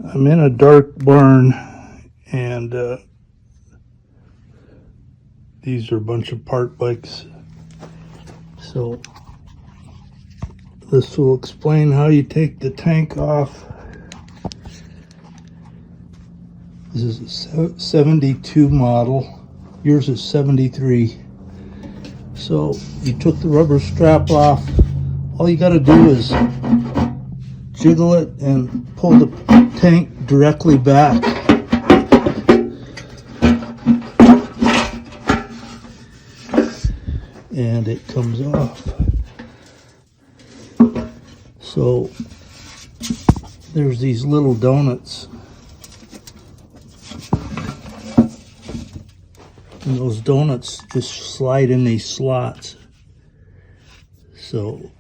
I'm in a dark barn, and these are a bunch of part bikes. So this will explain how you take the tank off. This is a 72 model. Yours is 73. So you took the rubber strap off. All you got to do is jiggle it and pull the tank directly back. And it comes off. So there's these little donuts. And those donuts just slide in these slots. So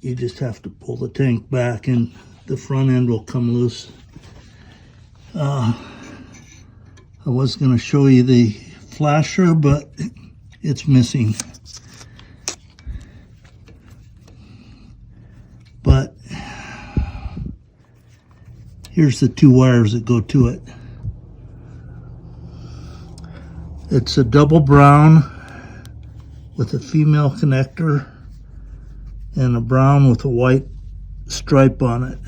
you just have to pull the tank back and the front end will come loose. I was going to show you the flasher, but it's missing. But here's the two wires that go to it. It's a double brown with a female connector and a brown with a white stripe on it.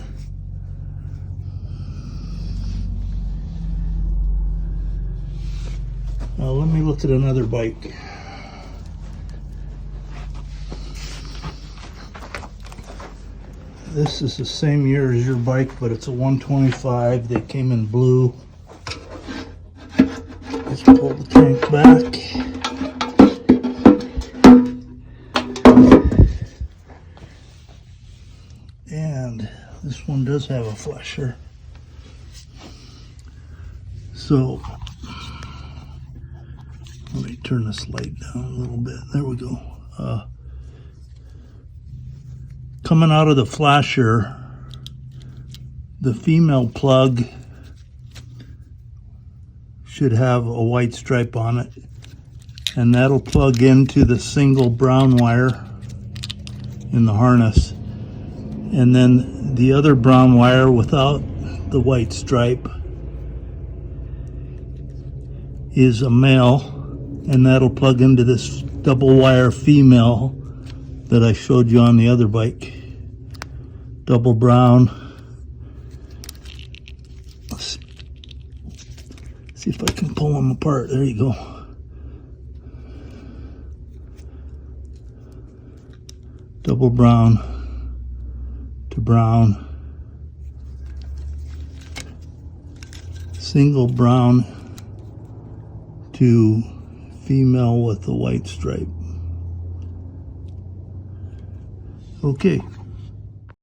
Now let me look at another bike. This is the same year as your bike, but it's a 125. They came in blue. Let's pull the tank back. And this one does have a flasher. So let me turn this light down a little bit. There we go. Coming out of the flasher, the female plug should have a white stripe on it, and that'll plug into the single brown wire in the harness. And then the other brown wire without the white stripe is a male, and that'll plug into this double wire female that I showed you on the other bike. Double brown. Let's see if I can pull them apart. There you go. Double brown to brown. Single brown to female with a white stripe. Okay.